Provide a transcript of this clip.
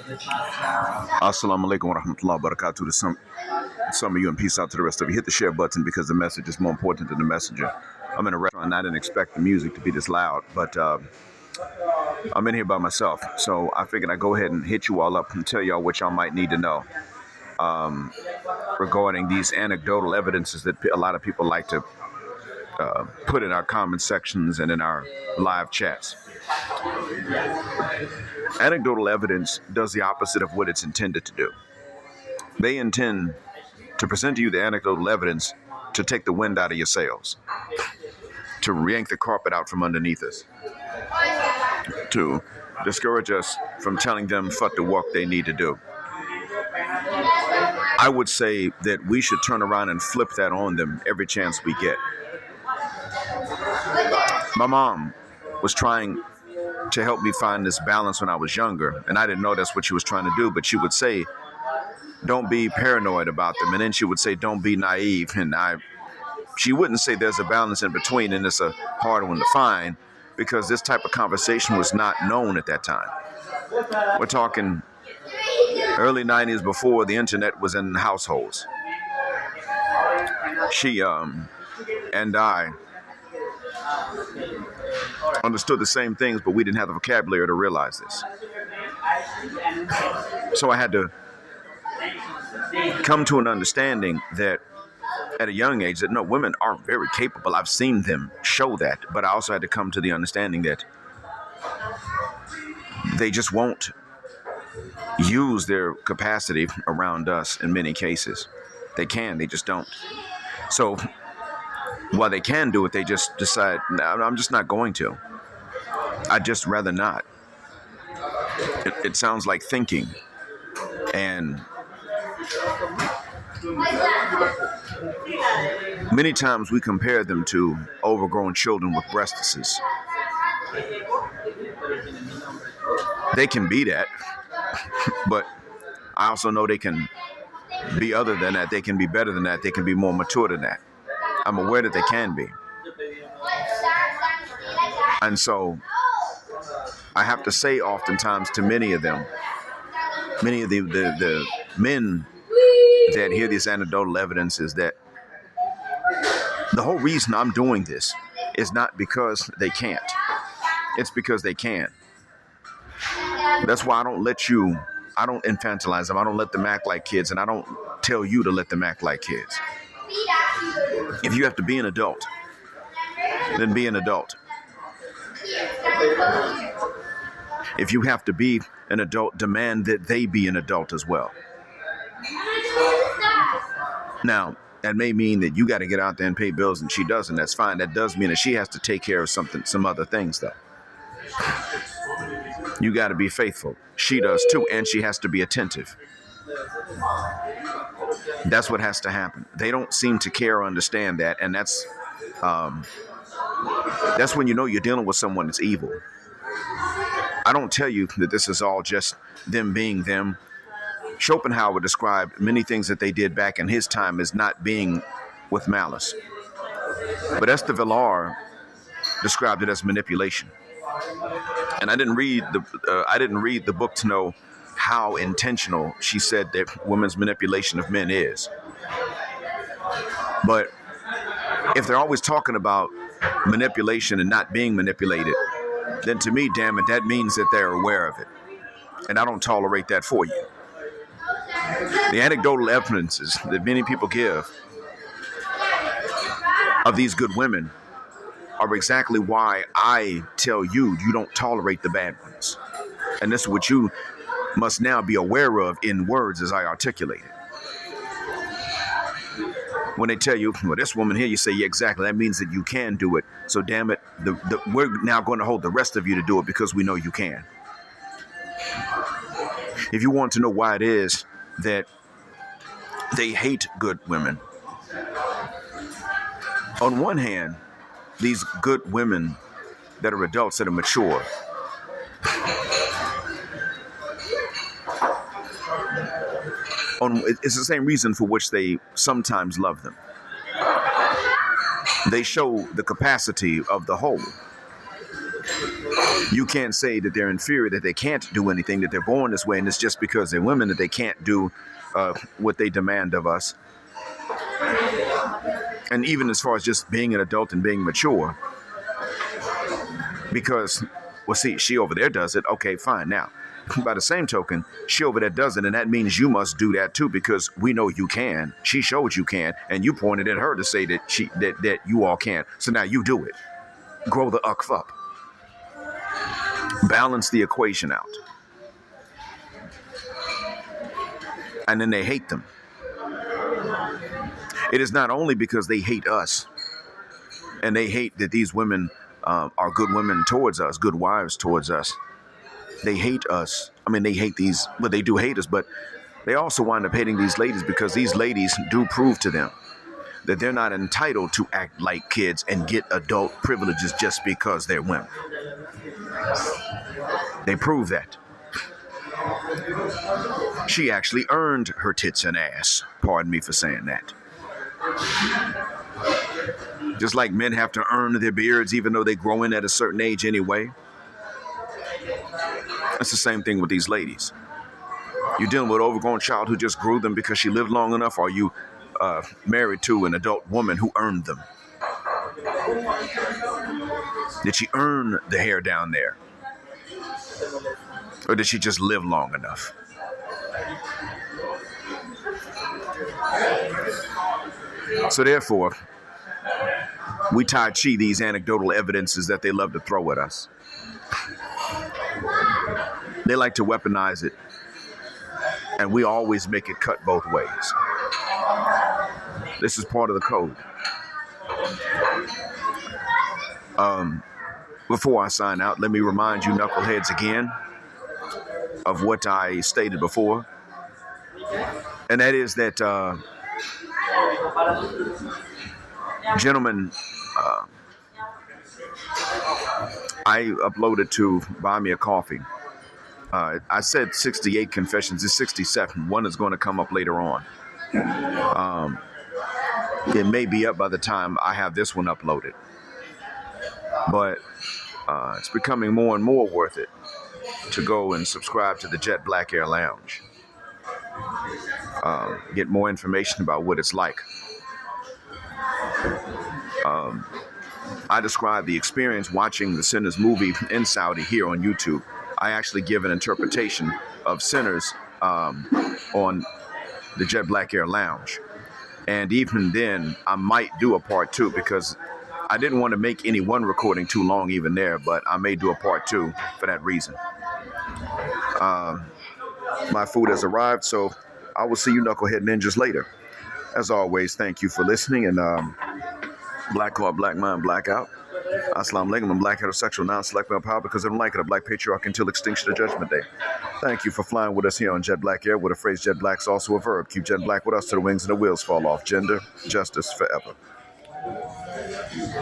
Assalamu alaikum wa rahmatullahi wa barakatuh to some of you, and peace out to the rest of you. Hit the share button because the message is more important than the messenger. I'm in a restaurant and I didn't expect the music to be this loud, but I'm in here by myself. So I figured I'd go ahead and hit you all up and tell y'all what y'all might need to know regarding these anecdotal evidences that a lot of people like to put in our comment sections and in our live chats. Anecdotal evidence does the opposite of what it's intended to do. They intend to present to you the anecdotal evidence to take the wind out of your sails, to yank the carpet out from underneath us, to discourage us from telling them what the work they need to do. I would say that we should turn around and flip that on them every chance we get. My mom was trying to help me find this balance when I was younger, and I didn't know that's what she was trying to do, but she would say, don't be paranoid about them, and then she would say, don't be naive, and she wouldn't say there's a balance in between, and it's a hard one to find because this type of conversation was not known at that time. We're talking early 90s, before the internet was in households. She and I understood the same things, but we didn't have the vocabulary to realize this. So I had to come to an understanding that at a young age that no, women are very capable. I've seen them show that, but I also had to come to the understanding that they just won't use their capacity around us in many cases. They just don't. So while they can do it, they just decide, nah, I'm just not going to. I'd just rather not. It sounds like thinking. And many times we compare them to overgrown children with breastises. They can be that, but I also know they can be other than that. They can be better than that. They can be more mature than that. I'm aware that they can be. And so I have to say oftentimes to many of them, many of the men that hear this anecdotal evidence, is that the whole reason I'm doing this is not because they can't. It's because they can. That's why I don't infantilize them. I don't let them act like kids, and I don't tell you to let them act like kids. If you have to be an adult, then be an adult. If you have to be an adult, demand that they be an adult as well. Now, that may mean that you got to get out there and pay bills and she doesn't. That's fine. That does mean that she has to take care of some other things, though. You got to be faithful. She does too, and she has to be attentive. That's what has to happen. They don't seem to care or understand that, and that's when you know you're dealing with someone that's evil. I don't tell you that this is all just them being them. Schopenhauer described many things that they did back in his time as not being with malice. But Esther Villar described it as manipulation. And I didn't read the book to know how intentional she said that women's manipulation of men is. But if they're always talking about manipulation and not being manipulated, then to me, damn it, that means that they're aware of it. And I don't tolerate that for you. The anecdotal evidences that many people give of these good women are exactly why I tell you don't tolerate the bad ones. And this is what you must now be aware of in words as I articulate it. When they tell you, well, this woman here, you say, yeah, exactly. That means that you can do it. So damn it, we're now going to hold the rest of you to do it because we know you can. If you want to know why it is that they hate good women, on one hand, these good women that are adults, that are mature, it's the same reason for which they sometimes love them. They show the capacity of the whole. You can't say that they're inferior, that they can't do anything, that they're born this way, and it's just because they're women that they can't do what they demand of us. And even as far as just being an adult and being mature, because, well, see, she over there does it. Okay, fine. Now, by the same token, she over there does it, and that means you must do that too, because we know you can. She showed you can, and you pointed at her to say that that you all can. So now you do it. Grow the uck up. Balance the equation out. And then they hate them. It is not only because they hate us, and they hate that these women are good women towards us, good wives towards us. They hate us. I mean, they hate these, but they do hate us, but they also wind up hating these ladies because these ladies do prove to them that they're not entitled to act like kids and get adult privileges just because they're women. They prove that. She actually earned her tits and ass. Pardon me for saying that. Just like men have to earn their beards even though they grow in at a certain age anyway. It's the same thing with these ladies. You're dealing with an overgrown child who just grew them because she lived long enough, or you married to an adult woman who earned them? Did she earn the hair down there? Or did she just live long enough? So therefore, we Tai-Chi these anecdotal evidences that they love to throw at us. They like to weaponize it, and we always make it cut both ways. This is part of the code. Before I sign out, let me remind you knuckleheads again of what I stated before, and that is that, gentlemen, I uploaded to Buy Me a Coffee. I said 68 confessions. It's 67. One is going to come up later on. It may be up by the time I have this one uploaded. But it's becoming more and more worth it to go and subscribe to the Jet Black Air Lounge. Get more information about what it's like. I describe the experience watching the Sinners movie in Saudi here on YouTube. I actually give an interpretation of Sinners on the Jet Black Air Lounge. And even then, I might do a part 2 because I didn't want to make any one recording too long even there, but I may do a part 2 for that reason. My food has arrived, so I will see you knucklehead ninjas later. As always, thank you for listening, and Black Card, Black Mind, Blackout. Assalamu alaikum. I'm black heterosexual, non-select male power because I don't like it. A black patriarch until extinction of judgment day. Thank you for flying with us here on Jet Black Air, where the phrase Jet Black is also a verb. Keep Jet Black with us till the wings and the wheels fall off. Gender, justice forever.